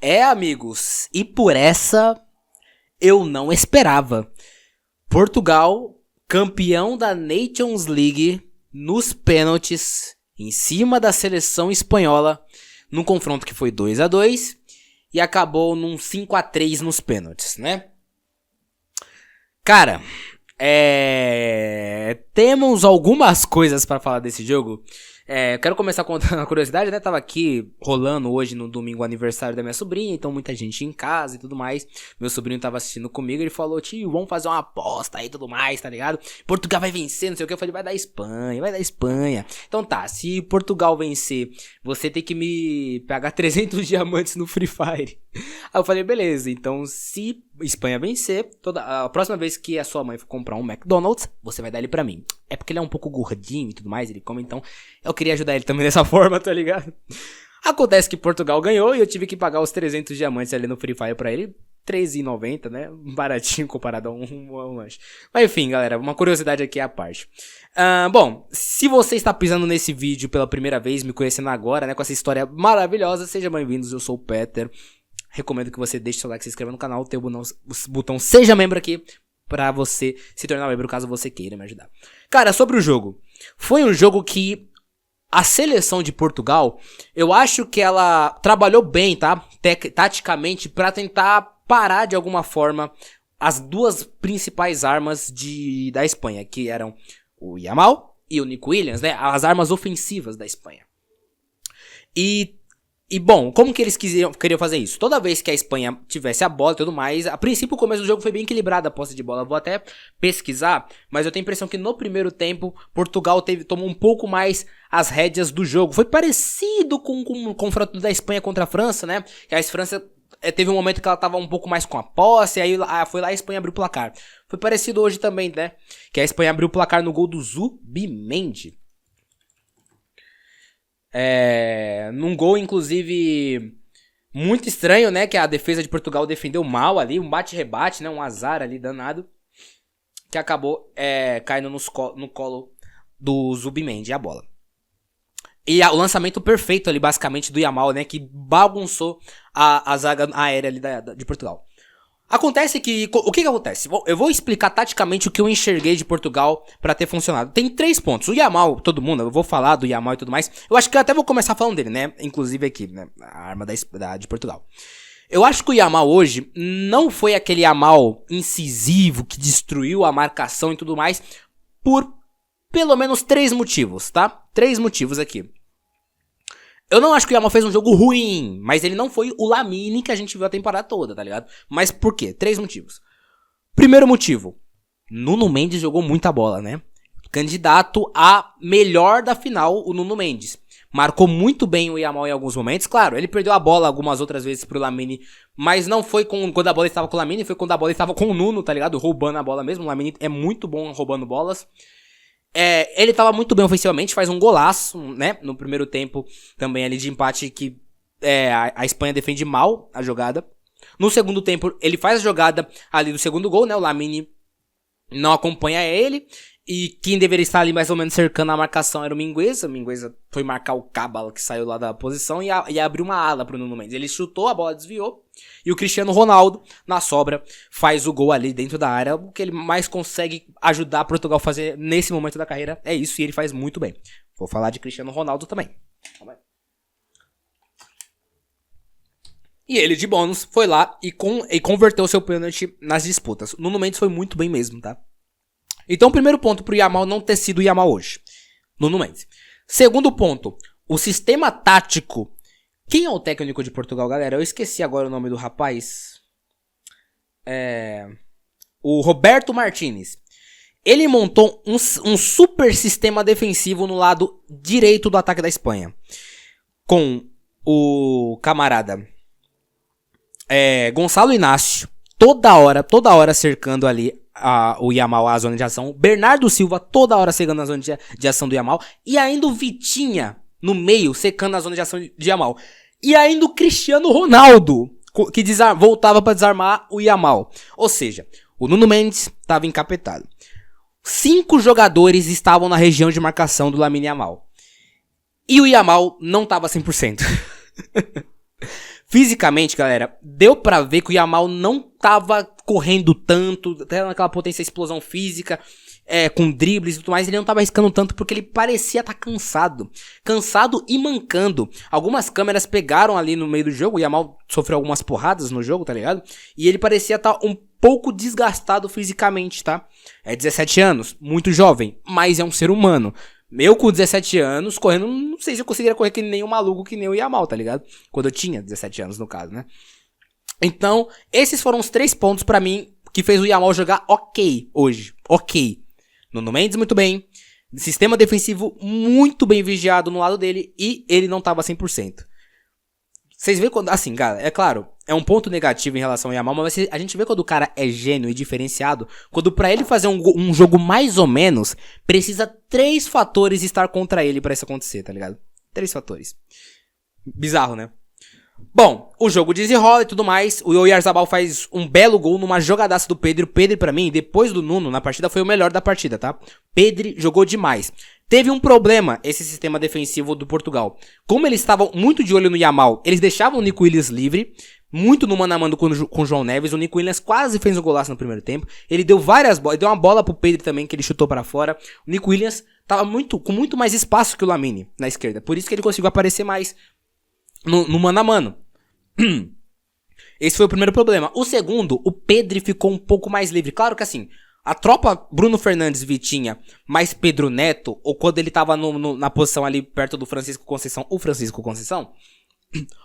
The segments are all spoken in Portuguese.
Amigos, e por essa eu não esperava. Portugal, campeão da Nations League, nos pênaltis, em cima da seleção espanhola, num confronto que foi 2-2 e acabou num 5-3 nos pênaltis, né? Cara, temos algumas coisas pra falar desse jogo. Eu quero começar contando uma curiosidade, né? Tava aqui rolando hoje no domingo o aniversário da minha sobrinha, então muita gente em casa e tudo mais. Meu sobrinho tava assistindo comigo, ele falou: tio, vamos fazer uma aposta aí e tudo mais, tá ligado? Portugal vai vencer, não sei o que. Eu falei: vai dar Espanha. Então tá, se Portugal vencer, você tem que me pagar 300 diamantes no Free Fire. Aí eu falei: beleza, então se Espanha vencer, a próxima vez que a sua mãe for comprar um McDonald's, você vai dar ele pra mim. É porque ele é um pouco gordinho e tudo mais, ele come, então eu queria ajudar ele também dessa forma, tá ligado? Acontece que Portugal ganhou e eu tive que pagar os 300 diamantes ali no Free Fire pra ele. R$3,90, né? Baratinho comparado a um lanche. Mas enfim, galera, uma curiosidade aqui à parte. Bom, se você está pisando nesse vídeo pela primeira vez, me conhecendo agora, né? Com essa história maravilhosa, sejam bem-vindos, eu sou o Peter. Recomendo que você deixe seu like, se inscreva no canal, tem o botão Seja Membro aqui, pra você se tornar membro caso você queira me ajudar. Cara, sobre o jogo. Foi um jogo que a seleção de Portugal, eu acho que ela trabalhou bem, tá? Taticamente, pra tentar parar de alguma forma as duas principais armas da Espanha, que eram o Yamal e o Nico Williams, né? As armas ofensivas da Espanha. E bom, como que eles queriam fazer isso? Toda vez que a Espanha tivesse a bola e tudo mais, a princípio o começo do jogo foi bem equilibrado a posse de bola. Eu vou até pesquisar, mas eu tenho a impressão que no primeiro tempo Portugal tomou um pouco mais as rédeas do jogo. Foi parecido com o confronto da Espanha contra a França, né? Que a França teve um momento que ela tava um pouco mais com a posse, aí foi lá a Espanha abriu o placar. Foi parecido hoje também, né? Que a Espanha abriu o placar no gol do Zubimendi. Num gol, inclusive, muito estranho, né? Que a defesa de Portugal defendeu mal ali, um bate-rebate, né? Um azar ali danado, que acabou caindo no colo do Zubimendi, a bola. E o lançamento perfeito ali, basicamente, do Yamal, né? Que bagunçou a zaga aérea ali de Portugal. Acontece que... O que acontece? Eu vou explicar taticamente o que eu enxerguei de Portugal pra ter funcionado. Tem 3 pontos. O Yamal, todo mundo, eu vou falar do Yamal e tudo mais. Eu acho que eu até vou começar falando dele, né? Inclusive aqui, né? A arma de Portugal. Eu acho que o Yamal hoje não foi aquele Yamal incisivo que destruiu a marcação e tudo mais por pelo menos 3 motivos, tá? 3 motivos aqui. Eu não acho que o Yamal fez um jogo ruim, mas ele não foi o Lamine que a gente viu a temporada toda, tá ligado? Mas por quê? 3 motivos. Primeiro motivo, Nuno Mendes jogou muita bola, né? Candidato a melhor da final, o Nuno Mendes. Marcou muito bem o Yamal em alguns momentos. Claro, ele perdeu a bola algumas outras vezes pro Lamine, mas não foi quando a bola estava com o Lamine, foi quando a bola estava com o Nuno, tá ligado? Roubando a bola mesmo. O Lamine é muito bom roubando bolas. Ele tava muito bem ofensivamente, faz um golaço, né? No primeiro tempo também ali de empate que a Espanha defende mal a jogada. No segundo tempo ele faz a jogada ali do segundo gol, né? O Lamine não acompanha ele. E quem deveria estar ali mais ou menos cercando a marcação era o Mingueza. O Mingueza foi marcar o Cabala que saiu lá da posição e abriu uma ala pro Nuno Mendes. Ele chutou, a bola desviou. E o Cristiano Ronaldo, na sobra, faz o gol ali dentro da área. O que ele mais consegue ajudar Portugal a fazer nesse momento da carreira é isso. E ele faz muito bem. Vou falar de Cristiano Ronaldo também. E ele, de bônus, foi lá e converteu seu pênalti nas disputas. O Nuno Mendes foi muito bem mesmo, tá? Então, primeiro ponto pro Yamal não ter sido o Yamal hoje. Nuno Mendes. Segundo ponto, o sistema tático. Quem é o técnico de Portugal, galera? Eu esqueci agora o nome do rapaz. O Roberto Martínez. Ele montou um super sistema defensivo no lado direito do ataque da Espanha. Com o camarada Gonçalo Inácio. Toda hora cercando ali o Yamal, a zona de ação. Bernardo Silva toda hora secando a zona de ação do Yamal. E ainda o Vitinha no meio secando a zona de ação de Yamal. E ainda o Cristiano Ronaldo que voltava para desarmar o Yamal. Ou seja, o Nuno Mendes estava encapetado. 5 jogadores estavam na região de marcação do Lamine Yamal. E o Yamal não estava 100%. Fisicamente, galera, deu pra ver que o Yamal não tava correndo tanto, até naquela potência explosão física, com dribles e tudo mais, ele não tava arriscando tanto porque ele parecia estar cansado. Cansado e mancando. Algumas câmeras pegaram ali no meio do jogo, o Yamal sofreu algumas porradas no jogo, tá ligado? E ele parecia estar um pouco desgastado fisicamente, tá? 17 anos, muito jovem, mas é um ser humano. Eu com 17 anos, correndo, não sei se eu conseguiria correr que nem um maluco que nem o Yamal, tá ligado? Quando eu tinha 17 anos, no caso, né? Então, esses foram os 3 pontos pra mim que fez o Yamal jogar ok hoje. Ok. Nuno Mendes muito bem. Sistema defensivo muito bem vigiado no lado dele. E ele não tava 100%. Vocês veem quando... Assim, cara, é claro, é um ponto negativo em relação ao Yamal, mas a gente vê quando o cara é gênio e diferenciado, quando pra ele fazer um jogo mais ou menos, precisa 3 fatores estar contra ele pra isso acontecer, tá ligado? 3 fatores. Bizarro, né? Bom, o jogo desenrola e tudo mais. O Oyarzabal faz um belo gol numa jogadaça do Pedri. O Pedri, pra mim, depois do Nuno na partida, foi o melhor da partida, tá? Pedri jogou demais. Teve um problema, esse sistema defensivo do Portugal. Como eles estavam muito de olho no Yamal, eles deixavam o Nico Williams livre, muito no mano a mano com o João Neves. O Nico Williams quase fez um golaço no primeiro tempo. Ele deu várias bolas, deu uma bola pro Pedri também, que ele chutou pra fora. O Nico Williams tava com muito mais espaço que o Lamine na esquerda. Por isso que ele conseguiu aparecer mais no mano a mano. Esse foi o primeiro problema. O segundo, o Pedri ficou um pouco mais livre. Claro que assim, a tropa Bruno Fernandes, Vitinha, mais Pedro Neto, ou quando ele tava na posição ali perto do Francisco Conceição,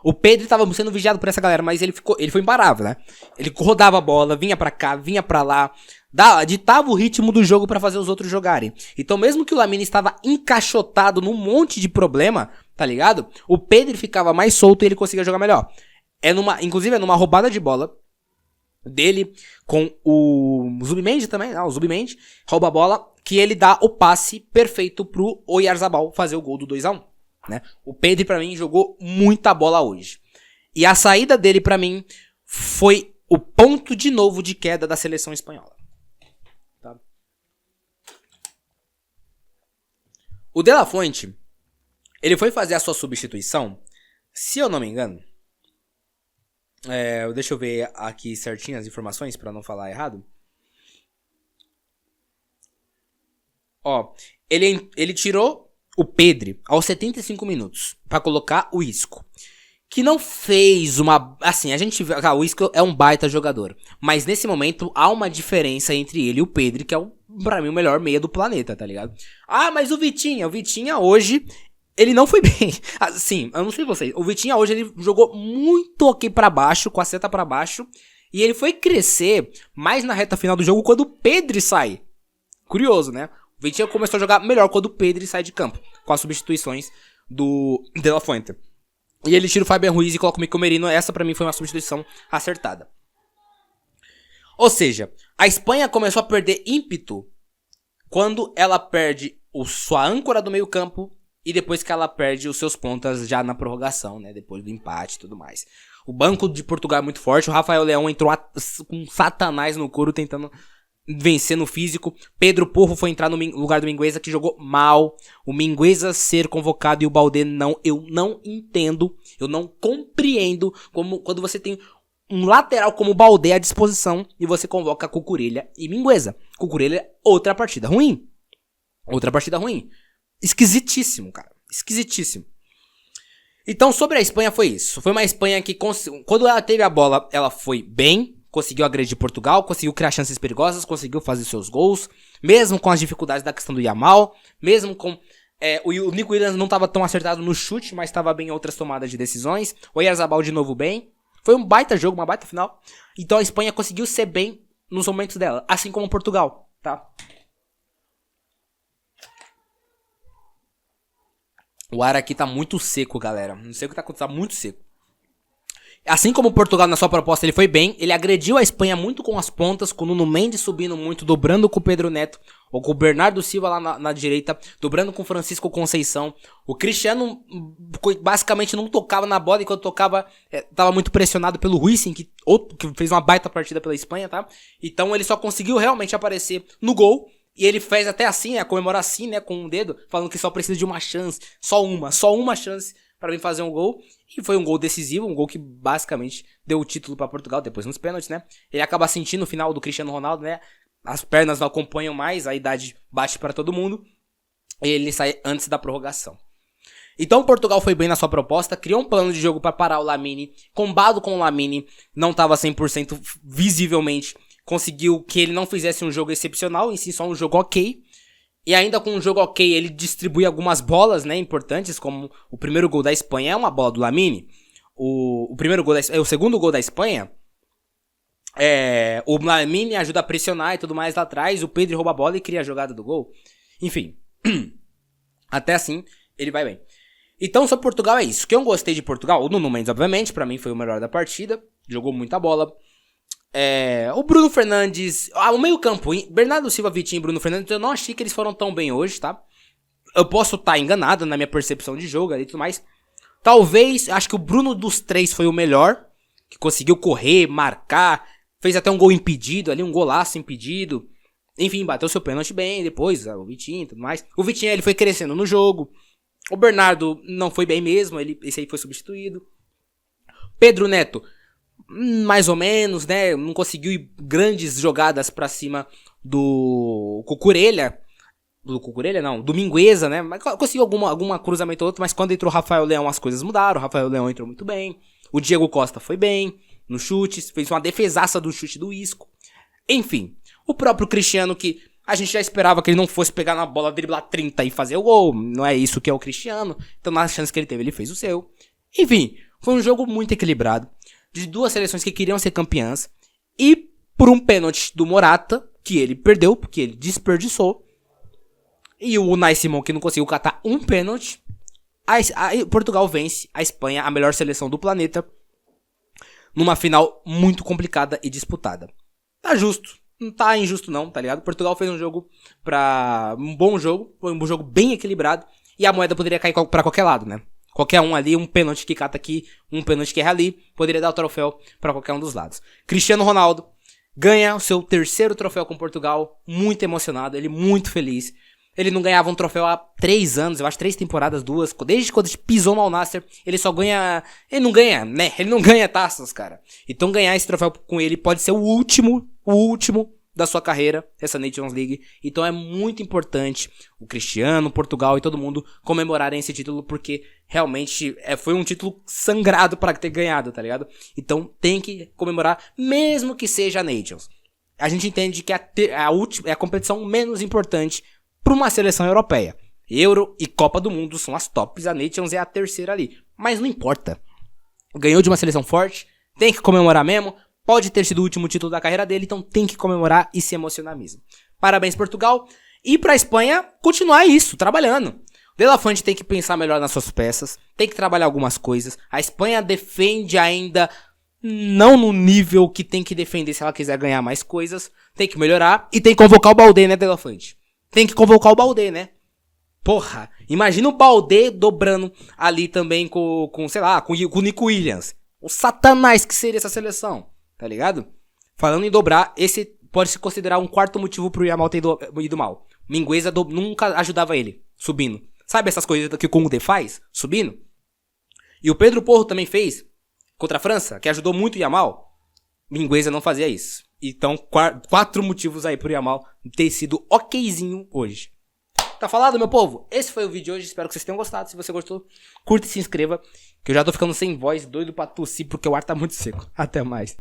o Pedro tava sendo vigiado por essa galera, mas ele foi imparável, né? Ele rodava a bola, vinha pra cá, vinha pra lá, ditava o ritmo do jogo pra fazer os outros jogarem. Então mesmo que o Lamine estava encaixotado num monte de problema, tá ligado? O Pedro ficava mais solto e ele conseguia jogar melhor. Inclusive é numa roubada de bola dele com o Zubimendi também, o Zubimendi rouba a bola, que ele dá o passe perfeito pro Oyarzabal fazer o gol do 2-1, né? O Pedro pra mim jogou muita bola hoje. E a saída dele pra mim foi o ponto de novo de queda da seleção espanhola. Tá? O De La Fuente, ele foi fazer a sua substituição, se eu não me engano, deixa eu ver aqui certinho as informações pra não falar errado. Ó, ele tirou o Pedri aos 75 minutos pra colocar o Isco, que não fez uma... Assim, a gente vê... o Isco é um baita jogador, mas nesse momento há uma diferença entre ele e o Pedri, que é pra mim o melhor meia do planeta, tá ligado? Ah, mas o Vitinha hoje... Ele não foi bem. Assim, eu não sei vocês. O Vitinha hoje ele jogou muito aqui pra baixo, com a seta pra baixo. E ele foi crescer mais na reta final do jogo quando o Pedri sai. Curioso, né? O Vitinha começou a jogar melhor quando o Pedri sai de campo, com as substituições do De La Fuente. E ele tira o Fabian Ruiz e coloca o Mikel Merino. Essa pra mim foi uma substituição acertada. Ou seja, a Espanha começou a perder ímpeto quando ela perde sua âncora do meio campo e depois que ela perde os seus pontas já na prorrogação, né? Depois do empate e tudo mais. O banco de Portugal é muito forte. O Rafael Leão entrou com satanás no couro tentando vencer no físico. Pedro Porro foi entrar no lugar do Mingueza, que jogou mal. O Mingueza ser convocado e o Baldé não. Eu não entendo. Eu não compreendo como quando você tem um lateral como o Baldé à disposição e você convoca Cucurella e Mingueza. Cucurella, outra partida ruim. Esquisitíssimo, cara. Esquisitíssimo. Então, sobre a Espanha foi isso. Foi uma Espanha que, quando ela teve a bola, ela foi bem. Conseguiu agredir Portugal, conseguiu criar chances perigosas, conseguiu fazer seus gols. Mesmo com as dificuldades da questão do Yamal. Mesmo com... o Nico Williams não estava tão acertado no chute, mas estava bem em outras tomadas de decisões. O Oyarzabal de novo bem. Foi um baita jogo, uma baita final. Então a Espanha conseguiu ser bem nos momentos dela. Assim como Portugal, tá? O ar aqui tá muito seco, galera. Não sei o que tá acontecendo, tá muito seco. Assim como o Portugal na sua proposta ele foi bem, ele agrediu a Espanha muito com as pontas, com o Nuno Mendes subindo muito, dobrando com o Pedro Neto, ou com o Bernardo Silva lá na direita, dobrando com o Francisco Conceição. O Cristiano basicamente não tocava na bola, e quando tocava, tava muito pressionado pelo Huijsen, que fez uma baita partida pela Espanha, tá? Então ele só conseguiu realmente aparecer no gol. E ele fez até assim, comemorar assim, né, com um dedo, falando que só precisa de uma chance, só uma chance pra vir fazer um gol. E foi um gol decisivo, um gol que basicamente deu o título pra Portugal, depois nos pênaltis, né? Ele acaba sentindo o final do Cristiano Ronaldo, né? As pernas não acompanham mais, a idade bate pra todo mundo. E ele sai antes da prorrogação. Então Portugal foi bem na sua proposta, criou um plano de jogo pra parar o Lamine. Combado com o Lamine, não tava 100% visivelmente. Conseguiu que ele não fizesse um jogo excepcional, em si só um jogo ok. E ainda com um jogo ok, ele distribui algumas bolas, né, importantes, como o primeiro gol da Espanha é uma bola do Lamine. O segundo gol da Espanha, o Lamine ajuda a pressionar e tudo mais lá atrás, o Pedro rouba a bola e cria a jogada do gol. Enfim, até assim, ele vai bem. Então, sobre Portugal é isso. O que eu gostei de Portugal, o Nuno Mendes, obviamente, pra mim foi o melhor da partida. Jogou muita bola. O Bruno Fernandes, o meio campo, Bernardo Silva, Vitinho e Bruno Fernandes, eu não achei que eles foram tão bem hoje, tá? Eu posso estar enganado na minha percepção de jogo e tudo mais. Talvez, acho que o Bruno dos três foi o melhor, que conseguiu correr, marcar, fez até um gol impedido ali, um golaço impedido. Enfim, bateu seu pênalti bem depois, o Vitinho e tudo mais. O Vitinho, ele foi crescendo no jogo. O Bernardo não foi bem mesmo, esse aí foi substituído. Pedro Neto, mais ou menos, né? Não conseguiu ir grandes jogadas pra cima do Cucurella. Do Mingueza, né? Mas conseguiu alguma cruzamento ou outro, mas quando entrou o Rafael Leão as coisas mudaram. O Rafael Leão entrou muito bem. O Diego Costa foi bem no chute, fez uma defesaça do chute do Isco. Enfim, o próprio Cristiano, que a gente já esperava que ele não fosse pegar na bola, driblar 30 e fazer o gol. Não é isso que é o Cristiano. Então, nas chances que ele teve, ele fez o seu. Enfim, foi um jogo muito equilibrado. De duas seleções que queriam ser campeãs. E por um pênalti do Morata, que ele perdeu, porque ele desperdiçou. E o Unai Simon, que não conseguiu catar um pênalti. Portugal vence a Espanha, a melhor seleção do planeta. Numa final muito complicada e disputada. Tá justo. Não tá injusto não, tá ligado? Portugal fez um bom jogo. Foi um jogo bem equilibrado. E a moeda poderia cair pra qualquer lado, né? Qualquer um ali, um pênalti que cata aqui, um pênalti que erra ali, poderia dar o troféu pra qualquer um dos lados. Cristiano Ronaldo ganha o seu terceiro troféu com Portugal. Muito emocionado, ele muito feliz. Ele não ganhava um troféu há 3 anos, eu acho 3 temporadas, 2. Desde quando ele pisou no Al Nassr, ele só ganha... Ele não ganha, né? Ele não ganha taças, cara. Então ganhar esse troféu com ele pode ser o último da sua carreira, essa Nations League. Então é muito importante o Cristiano, Portugal e todo mundo comemorarem esse título, porque realmente foi um título sangrado para ter ganhado, tá ligado? Então tem que comemorar, mesmo que seja a Nations. A gente entende que é a competição menos importante para uma seleção europeia. Euro e Copa do Mundo são as tops, a Nations é a terceira ali. Mas não importa. Ganhou de uma seleção forte, tem que comemorar mesmo. Pode ter sido o último título da carreira dele, então tem que comemorar e se emocionar mesmo. Parabéns, Portugal. E pra Espanha, continuar isso, trabalhando. O De La Fuente tem que pensar melhor nas suas peças, tem que trabalhar algumas coisas. A Espanha defende ainda não no nível que tem que defender se ela quiser ganhar mais coisas. Tem que melhorar e tem que convocar o Baldé, né, De La Fuente? Tem que convocar o Baldé, né? Porra, imagina o Baldé dobrando ali também com o Nico Williams. O satanás que seria essa seleção, tá ligado? Falando em dobrar, esse pode se considerar um quarto motivo pro Yamal ter ido mal. Mingueza nunca ajudava ele, subindo. Sabe essas coisas que o Koundé faz, subindo? E o Pedro Porro também fez, contra a França, que ajudou muito o Yamal. Mingueza não fazia isso. Então, 4 motivos aí pro Yamal ter sido okzinho hoje. Tá falado, meu povo? Esse foi o vídeo de hoje. Espero que vocês tenham gostado. Se você gostou, curta e se inscreva. Que eu já tô ficando sem voz, doido pra tossir, porque o ar tá muito seco. Até mais.